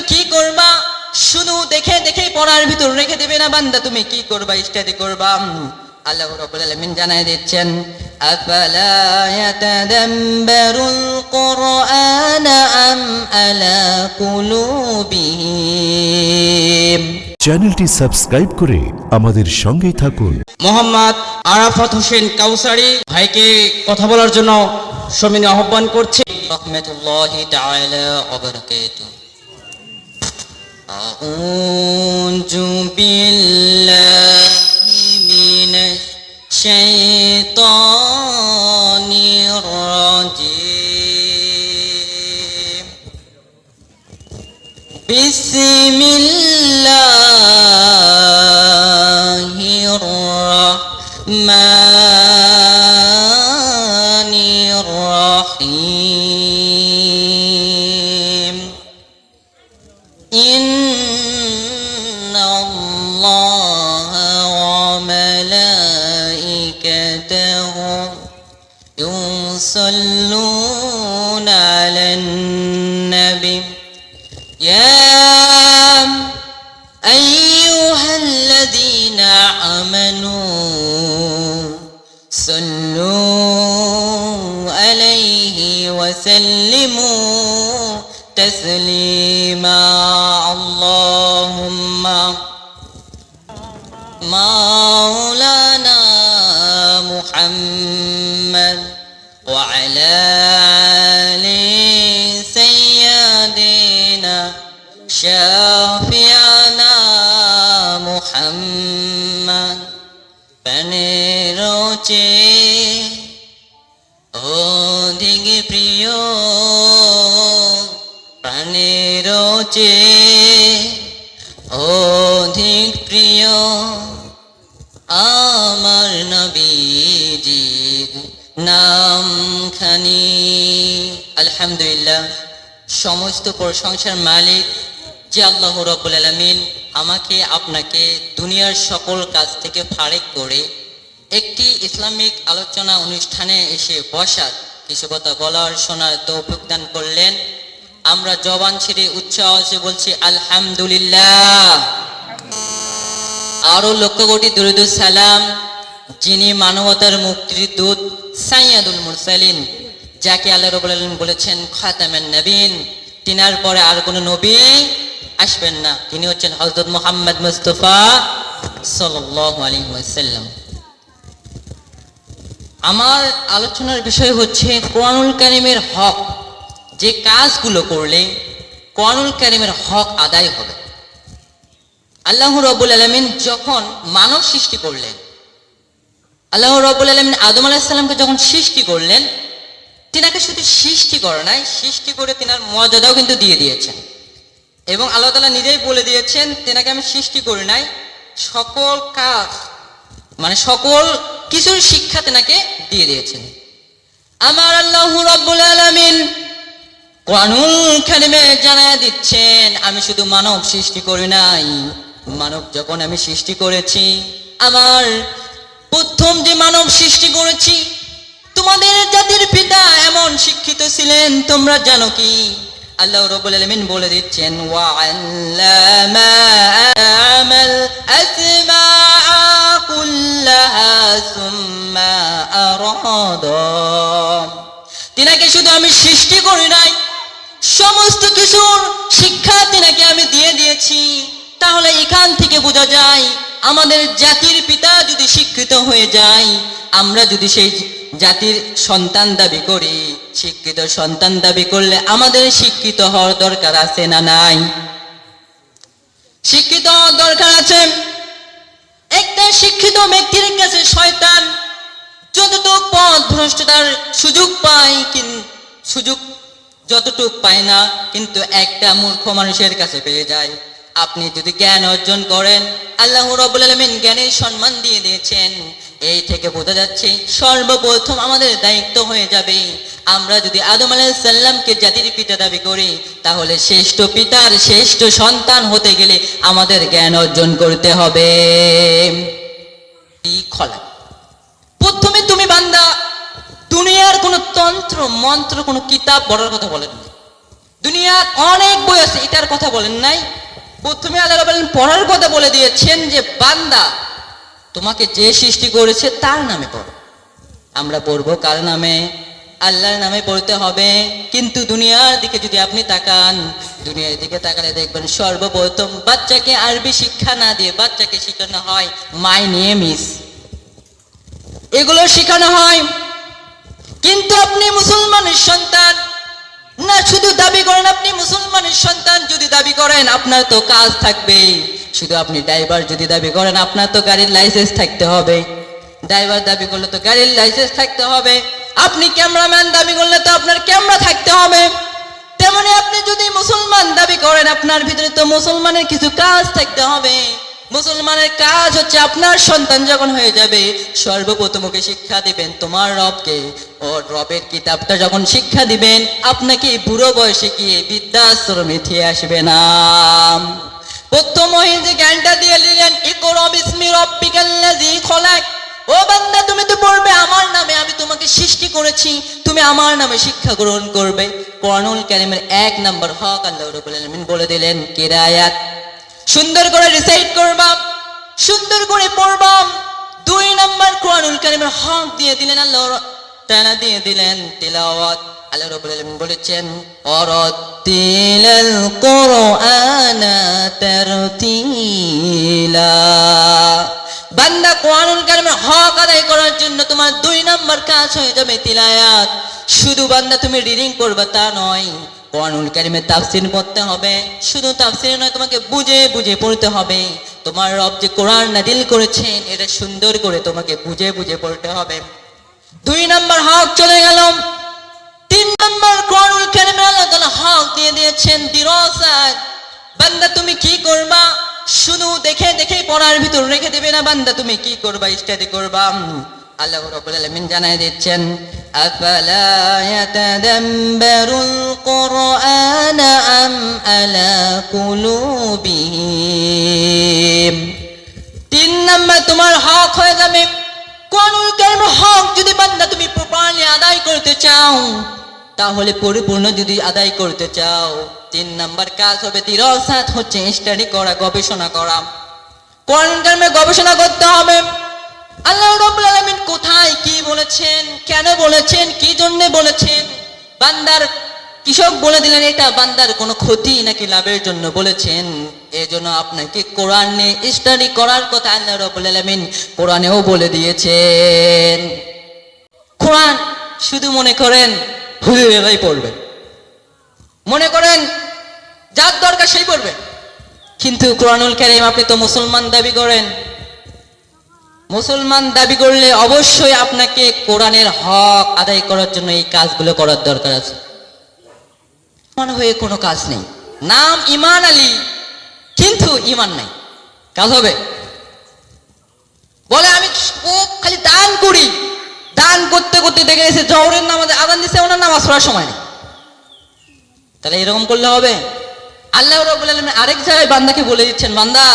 কি করবা, শুধু দেখে দেখে পড়ার ভিতর রেখে দেবে না বান্দা, তুমি কি করবা, ইস্টাদি করবা। আল্লাহ রাব্বুল আলামিন জানায় দিচ্ছেন, আফালা ইয়াতাদাব্বারুল কুরআনা আম আলা কুলুবিহিম। চ্যানেলটি সাবস্ক্রাইব করে আমাদের সঙ্গেই থাকুন। মোহাম্মদ আরাফাত হোসেন কাউসারি ভাইকে কথা বলার জন্য সমিনি আহ্বান করছে। রাহমাতুল্লাহি তাআলা ওয়া বারাকাতুহু। আউযু বিল্লাহি মিনাশ শাইতানির রাজীম। বিসমিল্লাহির রাহমানির রাহিম। ইন্নাল্লাহা ওয়া মালাইকাতাহু ইউসাল্লুনা আলান নাবী يا أيها الذين آمنوا صلوا عليه وسلموا تسليما اللهم مولانا محمد وعلى آل سيدنا شافعنا محمد প্রাণেরোচে অধিক প্রিয়, প্রাণেরোচে অধিক প্রিয় আমার নবীজির নামখানি। আলহামদুলিল্লাহ, সমস্ত প্রশংসার মালিক যে আল্লাহ রাব্বুল আলামিন আমাকে আপনাকে দুনিয়ার সকল কাজ থেকে ফারেক করে একটি ইসলামিক আলোচনা অনুষ্ঠানে এসে বসার, কিছু কথা বলার শোনার তৌফিক দান করলেন। আমরা জবান ছেড়ে উচ্চ আওয়াজে বলছি আলহামদুলিল্লাহ। আরো লক্ষ কোটি দরুদ সালাম যিনি মানবতার মুক্তির দূত সাইয়্যিদুল মুরসালিন, যাকে আল্লাহ রাব্বুল আলামিন বলেছেন খাতামুন নবীন, তিনার পরে আর কোনো নবী আসবেন না, তিনি হচ্ছেন হযরত মুহাম্মদ মুস্তাফা সাল্লাল্লাহু আলাইহি ওয়াসাল্লাম। আমার আলোচনার বিষয় হচ্ছে কোরআনুল কারীমের হক। যে কাজগুলো করলে কোরআনুল কারীমের হক আদায় হবে। আল্লাহ রাব্বুল আলামিন যখন মানব সৃষ্টি করলেন, আল্লাহ রাব্বুল আলামিন আদম আলাইহিস সালামকে যখন সৃষ্টি করলেন, তিনাকে শুধু সৃষ্টি করে নাই, সৃষ্টি করে তিনার মর্যাদাও কিন্তু দিয়ে দিয়েছেন। এবং আল্লাহ তাআলা নিজেই বলে দিয়েছেন, তিনাকে আমি সৃষ্টি করি নাই, সকল কাজ মানে সকল কিছুর শিক্ষা তিনাকে দিয়ে দিয়েছেন। আমার আল্লাহ রাব্বুল আলামিন কোরআনুল কারীমে জানায়া দিচ্ছেন, আমি শুধু মানব সৃষ্টি করি নাই, মানব যখন আমি সৃষ্টি করেছি, আমার প্রথম যে মানব সৃষ্টি করেছি, তোমাদের জাতির পিতা এমন শিক্ষিত ছিলেন তোমরা জানো কি? আল্লাহ রাব্বুল আলামিন বলে দিচ্ছেন, ওয়া আল্লামা আমাল আসমাআ কুল্লাহা সুম্মা আরাদা। তিনাকে শুধু আমি সৃষ্টি করি নাই, সমস্ত কিছুর শিক্ষা তিনাকে আমি দিয়ে দিয়েছি। তাহলে এখান থেকে বোঝা যায়, আমাদের জাতির পিতা যদি শিক্ষিত হয়ে যায়, আমরা যদি সেই জাতির সন্তান দাবি করি, শিক্ষিত সন্তান দাবি করলে আমাদের শিক্ষিত হওয়ার দরকার আছে না নাই? শিক্ষিত হওয়ার দরকার আছে। একটা শিক্ষিত ব্যক্তির কাছে শয়তান যতটুক পথ ভ্রষ্টতার সুযোগ পায়, সুযোগ যতটুক পায় না, কিন্তু একটা মূর্খ মানুষের কাছে পেয়ে যায়। আপনি যদি জ্ঞান অর্জন করেন, আল্লাহ রাব্বুল আলামিন জ্ঞানের সম্মান দিয়ে দিয়েছেন। এই থেকে বোঝা যাচ্ছে সর্বপ্রথম আমাদের দায়িত্ব হয়ে যাবে, আমরা যদি আদম আলাইহিস সালামকে জাতির পিতা দাবি করি, তাহলে শ্রেষ্ঠ পিতার শ্রেষ্ঠ সন্তান হতে গেলে আমাদের জ্ঞান অর্জন করতে হবে। প্রথমে তুমি বান্দা দুনিয়ার কোনো তন্ত্র মন্ত্র কোনো কিতাব পড়ার কথা বলেন, দুনিয়ার অনেক বই আছে, এটার কথা বলেন নাই। প্রথমে আল্লাহ রাব্বুল আলামিন পড়ার কথা বলে দিয়েছেন যে বান্দা তোমাকে যে সৃষ্টি করেছে তার নামে পড়ো। আমরা পড়বো কার নামে? আল্লাহর নামে পড়তে হবে। কিন্তু দুনিয়ার দিকে যদি আপনি তাকান, দুনিয়ার দিকে তাকালে দেখবেন সর্বপ্রথম বাচ্চাকে আরবি শিক্ষা না দিয়ে বাচ্চাকে শেখানো হয় মাই নেম ইজ, এগুলো শেখানো হয়। কিন্তু আপনি মুসলমানের সন্তান না, শুধু দাবি করেন আপনি মুসলমানের সন্তান, যদি দাবি করেন আপনার তো কাজ থাকবে। শুধু আপনি ড্রাইভার যদি দাবি করেন আপনার তো গাড়ির লাইসেন্স থাকতে হবে। ড্রাইভার দাবি করলে তো গাড়ির লাইসেন্স থাকতে হবে। আপনি ক্যামেরাম্যান দাবি করলে তো আপনার ক্যামেরা থাকতে হবে। তেমনি আপনি যদি মুসলমান দাবি করেন আপনার ভিতরে তো মুসলমানের কিছু কাজ থাকতে হবে। মুসলমানের কাজ হচ্ছে আপনার সন্তান যখন হয়ে যাবে সর্বপ্রথম ওকে শিক্ষা দিবেন তোমার রবকে, ও রবের কিতাবটা যখন শিক্ষা দিবেন আপনাকে বুড়ো বয়সে গিয়ে বৃদ্ধাশ্রমে থিয়ে আসবে না। প্রথম যে জ্ঞানটা দিয়ে দিলেন ইকরা বিসমি রাব্বিকাল্লাযী খলাক, ও বান্দা তুমি তো পড়বে আমার নামে, আমি তোমাকে সৃষ্টি করেছি, তুমি আমার নামে শিক্ষা গ্রহণ করবে। কোরআনুল কারীমের 1 নম্বর হক আল্লাহ রাব্বুল আলামিন বলে দিলেন কিরায়াত, সুন্দর করে রিসাইট করবা, সুন্দর করে পড়বা। 2 নম্বর কোরআনুল কারীমের হক দিয়ে দিলেন আল্লাহ তাআলা দিয়ে দিলেন তিলাওয়াত। আল্লাহ রাব্বুল আলামিন বলেছেন ওয়ারাতিলাল কুরআনা তারতিলা। বান্দা কোরআনুল কারীমের হক আদায় করার জন্য তোমার 2 নম্বর কাজ হয়ে যাবে তিলাওয়াত। শুধু বান্দা তুমি রিডিং করবে তা নয়, কোরআনুল কারীমের তাফসীর পড়তে হবে। শুধু তাফসীর নয়, তোমাকে বুঝে বুঝে পড়তে হবে। তোমার রব যে কোরআন নাযিল করেছেন এটা সুন্দর করে তোমাকে বুঝে বুঝে পড়তে হবে। 2 নম্বর হক চলে গেল। 3 নম্বর কোরআনুল কারীমের আল্লাহ তাআলা হক দিয়ে দিয়েছেন দিরাসাত। বান্দা তুমি কি করবা? শুধু দেখে দেখে পড়ার ভিতর রেখে দেবে না, বান্দা তুমি কি করবা, স্টাডি করবা। আল্লাহ রাব্বুল আলামিন জানায় দিচ্ছেন আফালা ইয়াতাদাব্বারুল কুরআনা আম আলা কুলুবিহিম। 3 নম্বর তোমার হক হয়ে যাবে কোরআনুল কারীমের হক। যদি বান্দা তুমি প্রপারলি আদায় করতে চাও, তাহলে পরিপূর্ণ যদি আদায় করতে চাও 3 নম্বর কাজ হবে দিরাসাত, হচ্ছে স্টাডি করা, গবেষণা করা। কোরআনুল কারীমে গবেষণা করতে হবে। আল্লাহ রাব্বুল আলামিন কোথায় কি বলেছেন, কেন বলেছেন, কি জন্য বলেছেন, বান্দার কৃষক বলে দিলেন এটা বান্দার কোনো ক্ষতি নাকি লাভের জন্য বলেছেন। এজন্য আপনাকে কোরআনে স্টাডি করার কথা আল্লাহ রাব্বুল আলামিন কোরআনেও বলে দিয়েছেন। কোরআন শুধু মনে করেন হুজুরেরাই পড়বে, মনে করেন যার দরকার সেই পড়বে। কিন্তু কোরআনুল কারীম আপনি তো মুসলমান দাবি করেন, মুসলমান দাবি করলে অবশ্যই আপনাকে কোরআনের হক আদায় করার জন্য এই কাজগুলো করার দরকার আছে। মনে হয়ে কোনো কাজ নেই, নাম ঈমান আলী কিন্তু ঈমান নাই, কাজ হবে? বলে আমি খুব খালি দান করি, দান করতে করতে দেখে গেছে জহরের নামাজে আযান দিছে, ওনার নামাজ পড়ার সময় নেই। তাহলে এরকম করলে হবে? আল্লাহ রাব্বুল আলামিন আরেক জায়গায় বান্দাকে বলে দিচ্ছেন বান্দা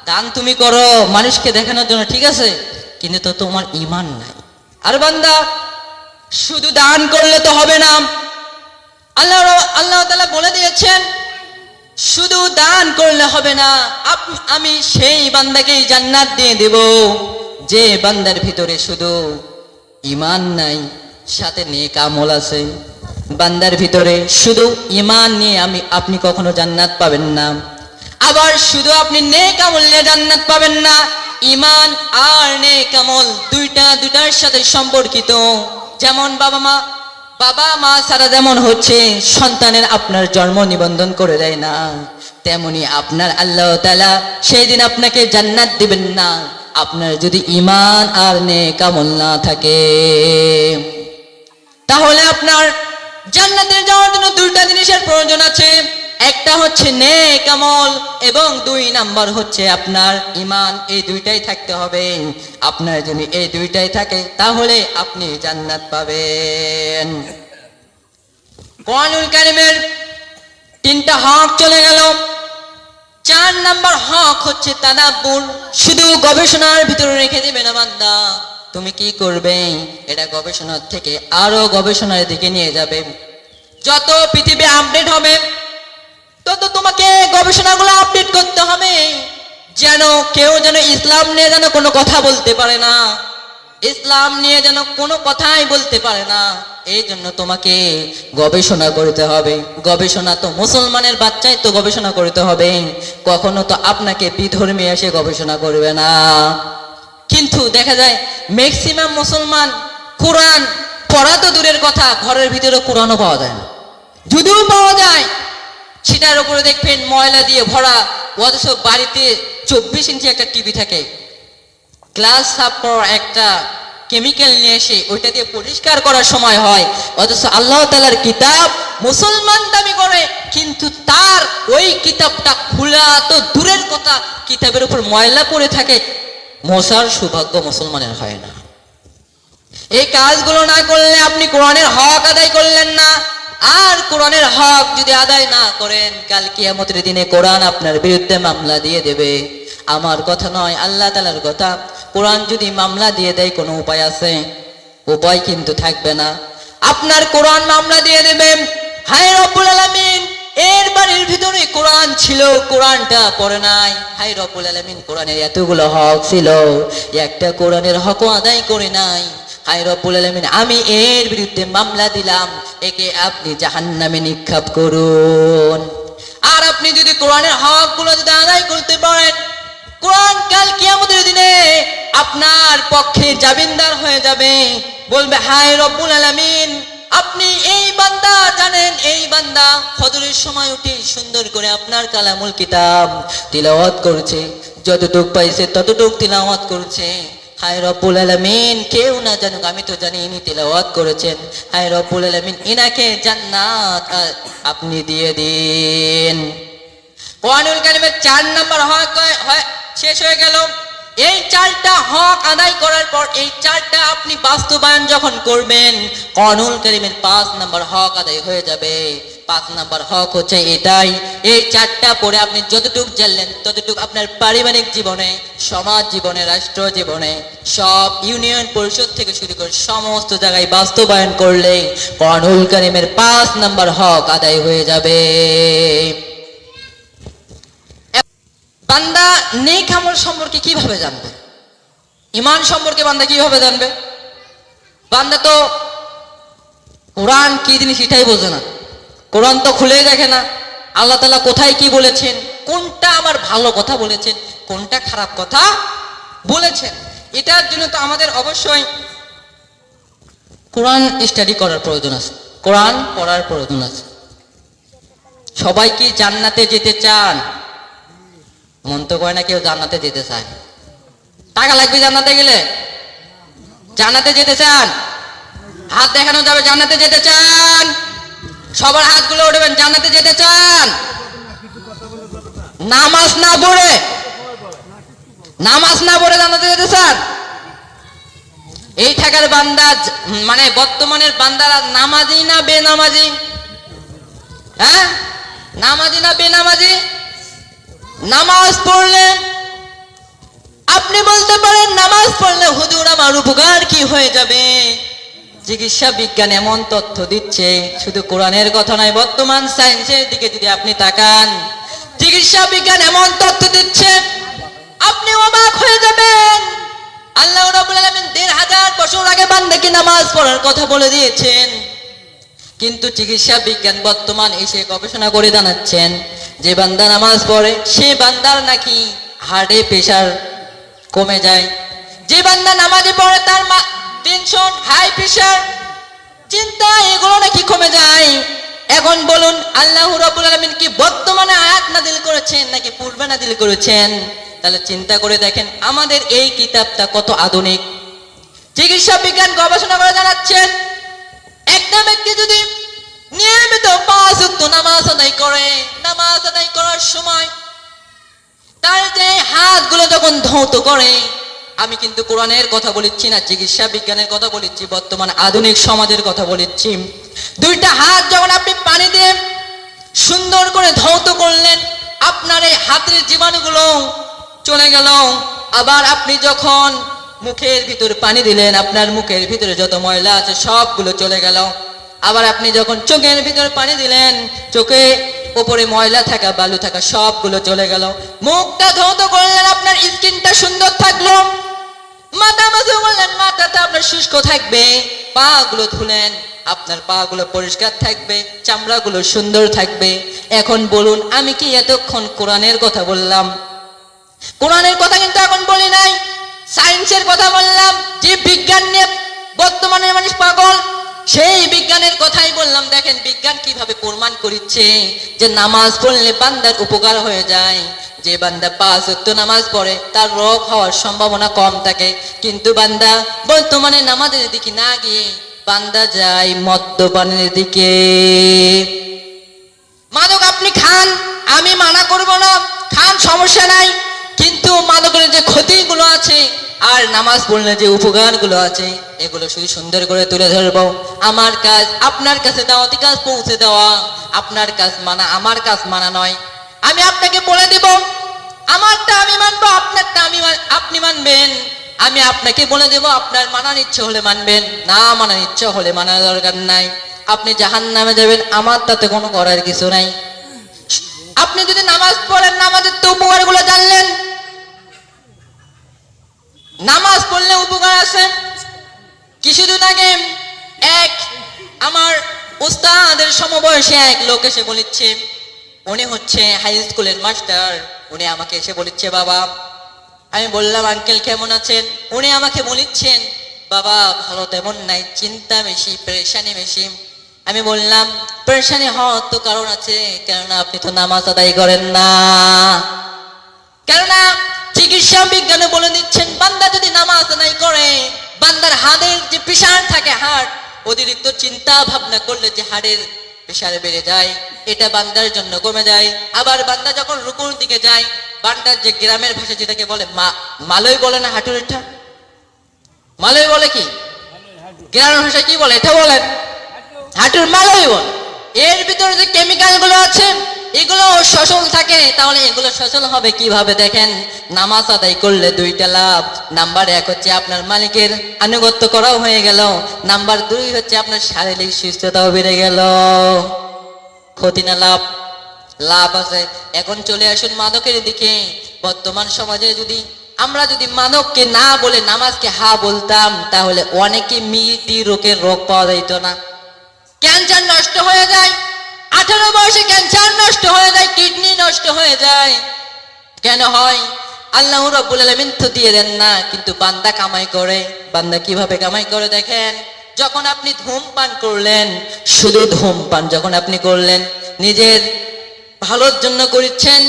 দান তুমি করো মানুষকে দেখানোর জন্য, ঠিক আছে, কিন্তু তো তোমার ঈমান নাই। আর বান্দা শুধু দান করলে তো হবে না। আল্লাহ তাআলা বলে দিয়েছেন শুধু দান করলে হবে না, আমি সেই বান্দাকেই জান্নাত দিয়ে দেব যে বান্দার ভিতরে শুধু ঈমান নাই সাথে নেক আমল আছে। বান্দার ভিতরে শুধু ঈমান নিয়ে আপনি কখনো জান্নাত পাবেন না। আবার শুধু আপনি নেক আমল নিয়ে জান্নাত পাবেন না, ঈমান আর নেক আমল দুইটার সাথে সম্পর্কিত। যেমন বাবা মা ছাড়া যেমন হচ্ছে সন্তানের আপনার জন্ম নিবন্ধন করে দেয় না, তেমনি আপনার আল্লাহ তাআলা সেই দিন আপনাকে জান্নাত দিবেন না আপনার যদি ঈমান আর নেক আমল না থাকে। তাহলে আপনার জান্নাতে যাওয়ার জন্য 2টা জিনিসের প্রয়োজন আছে, একটা হচ্ছে নেক আমল এবং 2 নাম্বার হচ্ছে আপনার ঈমান। এই 2টাই থাকতে হবে। আপনার যদি এই 2টাই থাকে তাহলে আপনি জান্নাত পাবেন। কোরআনুল কারীমের 3টা হক চলে গেল। 4 নাম্বার হক হচ্ছে তাদাব্বুর, শুধু গবেষণার ভিতরে রেখে দিবে না বান্দা, তুমি কি করবে এটা গবেষণার থেকে আরো গবেষণার দিকে নিয়ে যাবে। যত পৃথিবী আপডেট হবে তত তোমাকে গবেষণাগুলো আপডেট করতে হবে, যেন কেউ যেন ইসলাম নিয়ে যেন কোনো কথা বলতে পারে না, ইসলাম নিয়ে যেন কোনো কথাই বলতে পারে না। এই জন্য তোমাকে গবেষণা করতে হবে। গবেষণা তো মুসলমানের বাচ্চাই তো গবেষণা করতে হবে, কখনো তো আপনাকে বিধর্মী এসে গবেষণা করবে না। কিন্তু দেখা যায় ম্যাক্সিমাম মুসলমান কোরআন পড়া তো দূরের কথা, ঘরের ভিতরে কোরআনও পাওয়া যায় না, যদিও পাওয়া যায় সেটার উপরে দেখবেন ময়লা দিয়ে ভরা, অথচ বাড়িতে 24 ইঞ্চি একটা টিভি থাকে, গ্লাস সাফ করার একটা কেমিক্যাল নিয়ে এসে ওইটা দিয়ে পরিষ্কার করার সময় হয়, অথচ আল্লাহ তাআলার কিতাব মুসলমান দাবি করে, কিন্তু তার ওই কিতাবটা খোলা তো দূরের কথা, কিতাবের উপর ময়লা পড়ে থাকে, মোছার সৌভাগ্য মুসলমানের হয় না। এই কাজগুলো না করলে আপনি কোরআনের হক আদায় করলেন না। আর কোরআনের হক যদি আদায় না করেন, কাল কিয়ামতের দিনে কোরআন আপনার বিরুদ্ধে মামলা দিয়ে দেবে। আমার কথা নয়, আল্লাহ তাআলার কথা। কোরআন যদি মামলা দিয়ে দেয় কোনো উপায় আছে? উপায় কিন্তু থাকবে না। আপনার কোরআন মামলা দিয়ে দেবে, হায় রব্বুল আলামিন এর বাড়ির ভিতরে কোরআন ছিল, কোরআনটা পড়ে নাই, হায় রব্বুল আলামিন কোরআনের এতগুলো হক ছিল, একটা কোরআনের হকও আদায় করে নাই, হায় রব্বুল আলামিন আমি এর বিরুদ্ধে মামলা দিলাম, একে আপনি জাহান্নামে নিক্ষেপ করুন। আর আপনি যদি কোরআনের হকগুলো যদি আদায় করতে পারেন, কোরআন কাল কিয়ামতের দিনে আপনার পক্ষে জামিনদার হয়ে যাবে, বলবে হায় রব্বুল আলামিন আপনি এই বান্দা জানেন, এই বান্দা ফজরের সময় উঠে সুন্দর করে আপনার কালামুল কিতাব তিলাওয়াত করছে, যতটুক পাইছে ততটুক তিলাওয়াত করছে, হায় রব্বুল আলামিন কেউ না জানুক আমি তো জানি ইনি তিলাওয়াত করেছেন, হায় রব্বুল আলামিন ইনাকে জান্নাত আপনি দিয়ে দিন। কোরআনুল কারীমের 4 নম্বর হক শেষ হয়ে গেল। এই 4টা হক আদায় করার পর, এই 4টা আপনি বাস্তবায়ন যখন করবেন, কোরআনুল কারীমের 5 নম্বর হক আদায় হয়ে যাবে। 5 নম্বর হক হচ্ছে এটাই, এই 4টা পড়ে আপনি যতটুকু জানলেন ততটুকু আপনার পারিবারিক জীবনে, সমাজ জীবনে, রাষ্ট্র জীবনে, সব ইউনিয়ন পরিষদ থেকে শুরু করে সমস্ত জায়গায় বাস্তবায়ন করলে কোরআনুল কারীমের 5 নম্বর হক আদায় হয়ে যাবে। বান্দা নেক আমল সম্পর্কে কিভাবে জানবে? ঈমান সম্পর্কে বান্দা কিভাবে জানবে? বান্দা তো কোরআন কি জিনিস এটাই বোঝে না, কোরআন তো খুলেই দেখে না, আল্লাহ তাআলা কোথায় কি বলেছেন, কোনটা আমার ভালো কথা বলেছেন, কোনটা খারাপ কথা বলেছেন। এটার জন্য তো আমাদের অবশ্যই কোরআন স্টাডি করার প্রয়োজন আছে, কোরআন পড়ার প্রয়োজন আছে। সবাই কি জান্নাতে যেতে চান? মন তো করে না কেউ জান্নাতে যেতে চায়। টাকা লাগবে জান্নাতে গেলে? জান্নাতে যেতে চান? হাত দেখানো যাবে জান্নাতে যেতে চান? সবার হাতগুলো উঠবেন, জান্নাতে যেতে চান? নামাজ না পড়ে জান্নাতে যেতে চান? এই থাকার বান্দা মানে বর্তমানের বান্দারা নামাজি না বেনামাজি? হ্যাঁ, নামাজি না বেনামাজি? নামাজ পড়লে আপনি বলতে পারেন নামাজ পড়লে হুজুর আমার উপকার কি হয়ে যাবে? চিকিৎসা বিজ্ঞান এমন তথ্য দিচ্ছে, শুধু কোরআনের কথা নয়, বর্তমান সায়েন্সের দিকে যদি আপনি তাকান, চিকিৎসা বিজ্ঞান এমন তথ্য দিচ্ছে আপনি অবাক হয়ে যাবেন। আল্লাহ রাব্বুল আলামিন ১৫০০ বছর আগে বান্দাকে নামাজ পড়ার কথা বলে দিয়েছেন, কিন্তু চিকিৎসা বিজ্ঞান বর্তমান এসে গবেষণা করে জানাচ্ছেন যে বান্দা নামাজ পড়ে সে বান্দার নাকি হার্টে প্রেশার কমে যায়, যে বান্দা নামাজে পড়ে তার টেনশন, হাই প্রেশার, চিন্তা এগুলো নাকি কমে যায়। এখন বলুন আল্লাহ রাব্বুল আলামিন কি বর্তমানে আয়াত নাযিল করেছেন নাকি পূর্বে নাযিল করেছেন? তাহলে চিন্তা করে দেখেন আমাদের এই কিতাবটা কত আধুনিক। চিকিৎসা বিজ্ঞান গবেষণা করে জানাচ্ছেন একটা ব্যক্তি যদি নিয়মিত 5 ওয়াক্ত নামাজ আদায় করে, নামাজ আদায় করার সময় তার যে হাতগুলো যখন ধৌত করে, আমি কিন্তু কোরআনের কথা বলেছি না, চিকিৎসা বিজ্ঞানের কথা বলেছি, বর্তমান আধুনিক সমাজের কথা বলেছি। 2টা হাত যখন আপনি পানি দিয়ে সুন্দর করে ধৌত করলেন, আপনার এই হাতের জীবাণুগুলো চলে গেল। আবার আপনি যখন মুখের ভিতরে পানি দিলেন, আপনার মুখের ভিতরে যত ময়লা আছে সবগুলো চলে গেল। আবার আপনি যখন চোখের ভিতর পানি দিলেন, চোখে উপরে ময়লা থাকা বালু থাকা সবগুলো চলে গেল। মুখটা ধৌত করলেন, আপনার স্কিনটা সুন্দর থাকলো। মাথা মাথা করলেন, মাথাটা আপনার শুষ্ক থাকবে। পা গুলো ধুলেন, আপনার পা গুলো পরিষ্কার থাকবে, চামড়াগুলো সুন্দর থাকবে। এখন বলুন, আমি কি এতক্ষণ কোরআনের কথা বললাম? কোরআনের কথা কিন্তু এখন বলি নাই, সায়েন্সের কথা বললাম। যে বিজ্ঞান নিয়ে বর্তমানে মানুষ পাগল, সেই বিজ্ঞানের কথাই বললাম। দেখেন বিজ্ঞান কিভাবে প্রমাণ করিচ্ছে যে নামাজ পড়লে বান্দার উপকার হয়ে যায়। যে বান্দা 5 ওয়াক্ত নামাজ পড়ে তার রোগ হওয়ার সম্ভাবনা কম থাকে। কিন্তু বান্দা বর্তমানে নামাজের দিকে না গিয়ে বান্দা যায় মদ্যপানের দিকে। মাদক আপনি খান, আমি মানা করব না, খান, সমস্যা নাই। কিন্তু মাদকের যে ক্ষতিগুলো আছে আর নামাজ পড়লে যে উপকারগুলো আছে, এগুলো শুধু সুন্দর করে তুলে ধরবো। আমার কাজ আপনার কাছে দাওয়াতি কাজ পৌঁছে দেওয়া, আপনার কাজ মানা, আমার কাজ মানা নয়। আমি আপনাকে বলে দেব, আমারটা আমি মানবো, আপনারটা আপনি মানবেন। আমি আপনাকে বলে দেব, আপনার মানার ইচ্ছে হলে মানবেন, না মানার ইচ্ছে হলে মানার দরকার নাই। আপনি জাহান্নামে যাবেন, আমার তাতে কোনো করার কিছু নাই। আপনি যদি নামাজ পড়েন, নামাজের তো উপকারগুলো জানলেন। নামাজ পড়লে উপকার আছে। কিছুদিন আগে আমার উস্তাদের সমবয়সী এক লোক এসে বলেছে, উনি হচ্ছে হাই স্কুলের মাস্টার। উনি আমাকে এসে বলেছে, বাবা। আমি বললাম, আঙ্কেল কেমন আছেন? উনি আমাকে বলেছেন, বাবা ভালো তেমন নাই, চিন্তা বেশি, পেরেশানি বেশি। আমি বললাম, পেরেশানি হওয়ার তো কারণ আছে, কেননা আপনি তো নামাজ আদায় করেন না। কেননা চিকিৎসা বিজ্ঞানে বলে দিচ্ছেন, বান্দা যদি নামাজ আদায় করে, বান্দার হাড়ের যে প্রেশার থাকে, হাড় অতিরিক্ত চিন্তা ভাবনা করলে যে হাড়ের প্রেশার বেড়ে যায়, এটা বান্দার জন্য কমে যায়। আবার বান্দা যখন রুকুর দিকে যায়, বান্দার যে গ্রামের ভাষা যেটাকে বলে মালয় বলে না, হাঁটুর, এটা মালয় বলে কি? গ্রামের ভাষা কি বলে এটা বলেন? হাঁটুর মালয় বলে। এর ভিতরে যে কেমিক্যাল গুলো আছে, এগুলো সচল থাকে। তাহলে এগুলো সচল হবে কিভাবে? দেখেন, নামাজ আদায় করলে 2টা লাভ। নাম্বার 1 হচ্ছে আপনার মালিকের আনুগত্য করাও হয়ে গেল। নাম্বার 2 হচ্ছে আপনার শারীরিক সুস্থতাও বেড়ে গেল। ক্ষতি না লাভ? লাভ আছে। এখন চলে আসুন মাদকের দিকে। বর্তমান সমাজে আমরা যদি মাদককে না বলে নামাজকে হা বলতাম, তাহলে অনেকে মৃত্যু রোগের রোগ পাওয়া যেত না। ক্যান্সার নষ্ট হয়ে যায়, 18 বয়সে ক্যান্সার নষ্ট হয়ে যায়, কিডনি নষ্ট হয়ে যায়। কেন হয়? আল্লাহ রাব্বুল আলামিন তো দিয়ে দেন না, কিন্তু বান্দা কামাই করে। বান্দা কিভাবে কামাই করে দেখেন, যখন আপনি ধূমপান করলেন, শুধু ধূমপান যখন আপনি করলেন, নিজের ভালোর জন্য করছেন,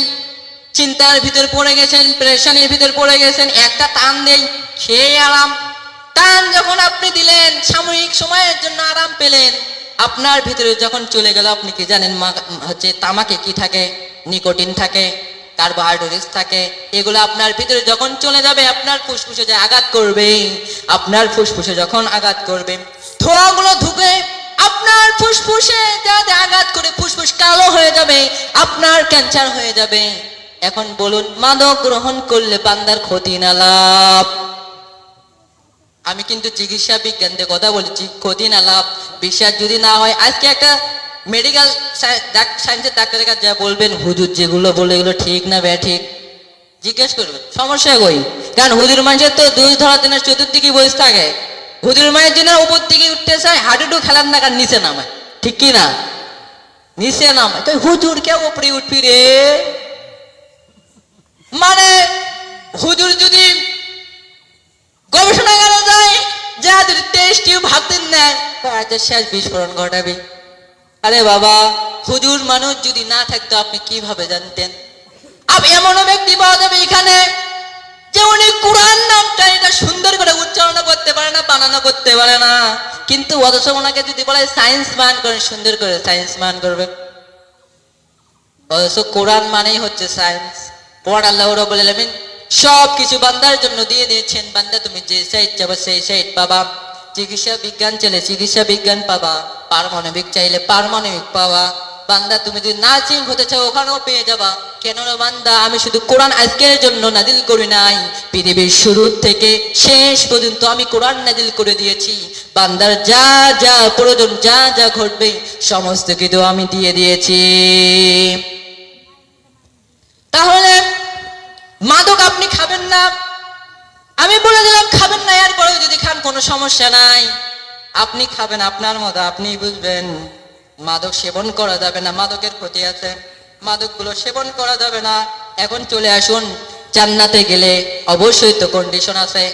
চিন্তার ভিতর পড়ে গেছেন, পেরেশানির ভিতর পড়ে গেছেন, একটা টান দেই, খেয়ে আরাম। টান যখন আপনি দিলেন, সাময়িক সময়ের জন্য আরাম পেলেন, আপনার ভিতরে যখন চলে গেল, আপনি কি জানেন হচ্ছে তামাকে কি থাকে? নিকোটিন থাকে, কার্বোহাইড্রেট থাকে। এগুলো আপনার ভিতরে যখন চলে যাবে, আপনার ফুসফুসে যে আঘাত করবে, আপনার ফুসফুসে যখন আঘাত করবে, ধোঁয়াগুলো ঢুকে আপনার ফুসফুসে যাতে আঘাত করে ফুসফুস কালো হয়ে যাবে, আপনার ক্যান্সার হয়ে যাবে। এখন বলুন, মাদক গ্রহণ করলে বান্দার ক্ষতি না লাভ? আমি কিন্তু চিকিৎসা বিজ্ঞান দিয়ে কথা বলেছি, ক্ষতি না লাভ। বিশ্বাস যদি না হয়, আজকে একটা মেডিকেল সায়েন্সের ডাক্তারের কাছে যা বলবেন, হুজুর যেগুলো বলে এগুলো ঠিক না ব্যাঠিক জিজ্ঞেস করবেন, সমস্যা কই? কারণ হুজুর মানুষের তো 2 ধরা দিনের চতুর্দিকে বসে থাকে। হুজুর মায়ের জন্য উপর দিকে উঠতে চায়, হাঁটুটু খেলার না, কারণ নিচে নামায়, ঠিক কি না? নিচে নামায়, তো হুজুর কে উপরে উঠবি রে? মানে হুজুর যদি গবেষণাগারে যায়, যা যদি টেস্ট টিউব হাতে নেয়, শেষ বিস্ফোরণ ঘটাবে। আরে বাবা, হুজুর মানুষ যদি না থাকতো আপনি কিভাবে জানতেন? এমনও ব্যক্তি পাওয়া যাবে এখানে যে উনি কোরআন নামটা এটা সুন্দর করে উচ্চারণ করতে পারে না, বানানো করতে পারে না, কিন্তু অথচ ওনাকে যদি বলে সায়েন্স মান করেন, সুন্দর করে সায়েন্স মান করবে। অথচ কোরআন মানেই হচ্ছে সায়েন্স। পর আল্লাহ রাব্বুল আলামিন সব কিছু বান্দার জন্য দিয়ে দিয়েছেন। বান্দা তুমি যে সাইড যাবে সেই সাইড পাবা। চিকিৎসা বিজ্ঞান চাইলে চিকিৎসা বিজ্ঞান পাবা, পারমাণবিক চাইলে পারমাণবিক পাবা। বান্দা তুমি যদি নাজিম হতে চাও ওখানেও পেয়ে যাবা। কেন না বান্দা, আমি শুধু কোরআন আজকের জন্য নাজিল করি নাই, পৃথিবীর শুরু থেকে শেষ পর্যন্ত আমি কোরআন নাজিল করে দিয়েছি। বান্দার যা যা প্রয়োজন, যা যা ঘটবে সমস্ত কিছু আমি দিয়ে দিয়েছি। তাহলে মাদক আপনি খাবেন না, আমি বলে দিলাম খাবেন না, এরপরেও যদি খান কোনো সমস্যা নাই, আপনি খাবেন আপনার মতো, আপনি বুঝবেন। মাদক সেবন করা যাবে না, মাদকের ক্ষতি আছে, মাদকগুলো সেবন করা যাবে না। এখন চলে আসুন, জান্নাতে গেলে অবশ্যই তো কন্ডিশন আছে।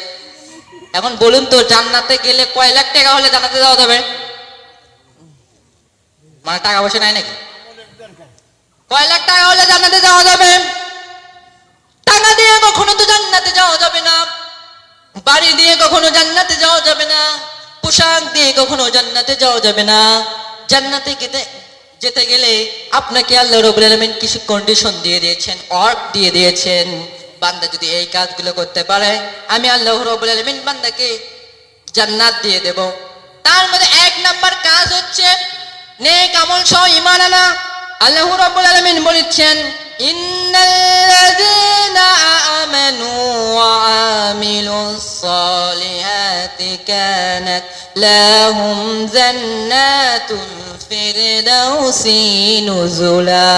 এখন বলুন তো, জান্নাতে গেলে কয় লাখ টাকা হলে জান্নাতে যাওয়া যাবে? মানে টাকা পয়সা নাই নাকি? কয় লাখ টাকা হলে জান্নাতে যাওয়া যাবে? টাকা দিয়ে কখনো তো জান্নাতে যাওয়া যাবে না, বাড়ি দিয়ে কখনো জান্নাতে যাওয়া যাবে না, পোশাক দিয়ে কখনো জান্নাতে যাওয়া যাবে না। জান্নাতে যেতে গেলে আপনাকে আল্লাহ রাব্বুল আলামিন কিছু কন্ডিশন দিয়ে দিয়েছেন, অর্থ দিয়ে দিয়েছেন। বান্দা যদি এই কাজগুলো করতে পারে, আমি আল্লাহ রাব্বুল আলামিন বান্দাকে জান্নাত দিয়ে দেব। তার মধ্যে এক নাম্বার কাজ হচ্ছে নেক আমল সহ ঈমান আনা। আল্লাহ রাব্বুল আলামিন বলেছেন, ইন্নাল্লাযীনা আমানু ওয়া আমিলুস সালিহাতি কানাত লাহুম জান্নাতুল ফিরদাউসি নুজুলা।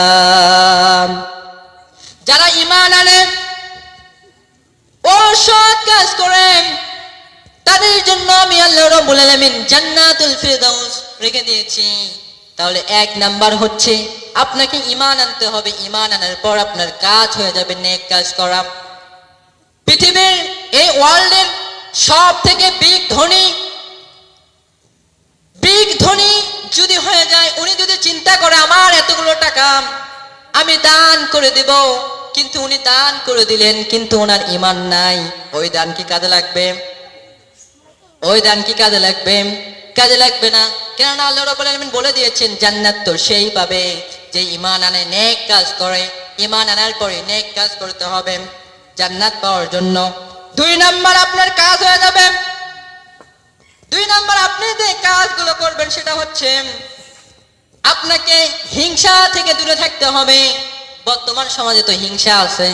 যারা ঈমান আনে ও সৎ কাজ করে, তাদের জন্য আমি আল্লাহ রাব্বুল আলামিন জান্নাতুল ফিরদাউস রেখে দিয়েছি। তাহলে এক নাম্বার হচ্ছে আপনাকে ঈমান আনতে হবে। ঈমান আনার পর আপনার কাজ হয়ে যাবে নেক কাজ করা। পৃথিবীর এই ওয়ার্ল্ডের সব থেকে বিগ ধনী যদি হয়ে যায়, উনি যদি চিন্তা করে আমার এতগুলো টাকা আমি দান করে দেব, কিন্তু উনি দান করে দিলেন কিন্তু ওনার ঈমান নাই, ওই দান কি কাজে লাগবে? ওই দান কি কাজে লাগবে? কাজে লাগবে না। কেননা আল্লাহ রাব্বুল আলামিন বলে দিয়েছেন জান্নাত তো সেই পাবে যে ঈমান আনে, নেক কাজ করে। ঈমান আনার পরে নেক কাজ করতে হবে জান্নাত পাওয়ার জন্য। দুই নাম্বার আপনার কাজ হয়ে যাবে, দুই নাম্বার আপনি যে কাজগুলো করবেন সেটা হচ্ছে আপনাকে হিংসা থেকে দূরে থাকতে হবে। বর্তমান সমাজে তো হিংসা আছে,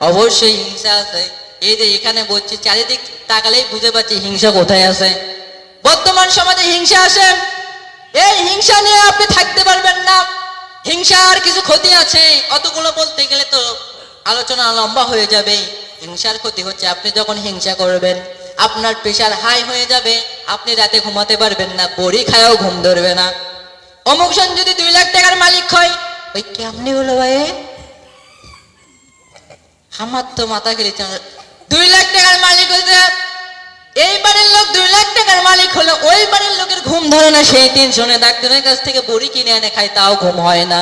অবশ্যই হিংসা আছে। এই যে এখানে বলছি, চারিদিক তাকালেই বুঝে পাচ্ছি হিংসা কোথায় আছে। বর্তমান সমাজে হিংসা আছে, এই হিংসা নিয়ে আপনি থাকতে পারবেন না। হিংসার কিছু ক্ষতি আছে, অতগুলো বলতে গেলে তো আলোচনা লম্বা হয়ে যাবে। হিংসার ক্ষতি হচ্ছে আপনি যখন হিংসা করবেন আপনার প্রেশার হাই হয়ে যাবে, আপনি রাতে ঘুমাতে পারবেন না, বড়ি খায়ও ঘুম ধরবে না। অমুক জন যদি 2 লাখ টাকার মালিক হয়, ওই কেমনি হলো ভাই, আমার তো মাথা খেলেছে। 2 লাখ টাকার মালিক হয়েছে, এই বাড়ির লোক 2 লাখ টাকার মালিক হলো, ওই বাড়ির লোকের ঘুম ধরে না, সেই টেনশনে ডাক্তারের কাছ থেকে বড়ি কিনে এনে খায়, তাও ঘুম হয় না।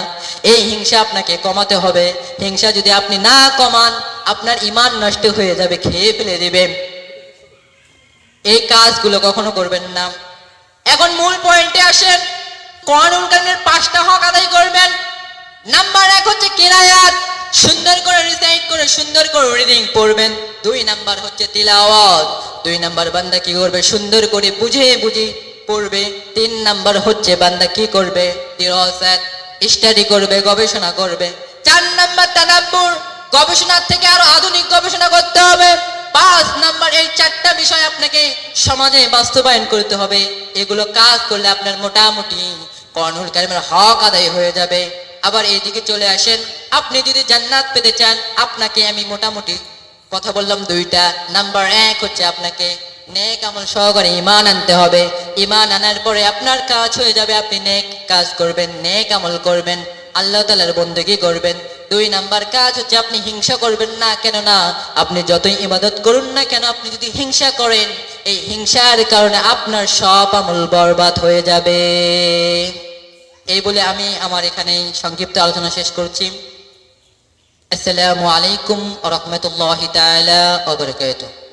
এই হিংসা আপনাকে কমাতে হবে। হিংসা যদি আপনি না কমান, আপনার ঈমান নষ্ট হয়ে যাবে, খেয়ে ফেলে দেবে। এই কাজগুলো কখনো করবেন না। এখন মূল পয়েন্টে আসেন, কোরআনুল কারীমের 5টা হক আদায় করবেন। নাম্বার 1 হচ্ছে কিরায়াত, সুন্দর করে রিসাইট করে সুন্দর করে রিডিং পড়বেন। 2 নাম্বার হচ্ছে তিলাওয়াত, 2 নাম্বার বান্দা কি করবে, সুন্দর করে বুঝে পড়বে। 3 নাম্বার হচ্ছে বান্দা কি করবে, দিরাসাত, স্টাডি করবে, গবেষণা করবে। 4 নাম্বার তাদাব্বুর, গবেষণার থেকে আরো আধুনিক গবেষণা করতে হবে। 5 নাম্বার, এই 4টা বিষয় আপনাকে সমাজে বাস্তবায়ন করতে হবে। এগুলো কাজ করলে আপনার মোটামুটি কোরআনুল কারীমের হক আদায় হয়ে যাবে। আবার এইদিকে চলে আসেন, আপনি যদি জান্নাত পেতে চান, আপনাকে আমি মোটামুটি কথা বললাম 2টা। নাম্বার 1 হচ্ছে আপনাকে নেক আমল সহকারে ঈমান আনতে হবে। ঈমান আনার পরে আপনার কাজ হয়ে যাবে, আপনি নেক কাজ করবেন, নেক আমল করবেন, আল্লাহ তাআলার বন্দেগী করবেন। 2 নাম্বার কাজ হচ্ছে আপনি হিংসা করবেন না। কেননা আপনি যতই ইবাদত করুন না কেন, আপনি যদি হিংসা করেন, এই হিংসার কারণে আপনার সব আমল বরবাদ হয়ে যাবে। এই বলে আমি আমার এখানে সংক্ষিপ্ত আলোচনা শেষ করছি। আসসালামু আলাইকুম ওয়া রাহমাতুল্লাহি তাআলা ওয়া বারাকাতুহু।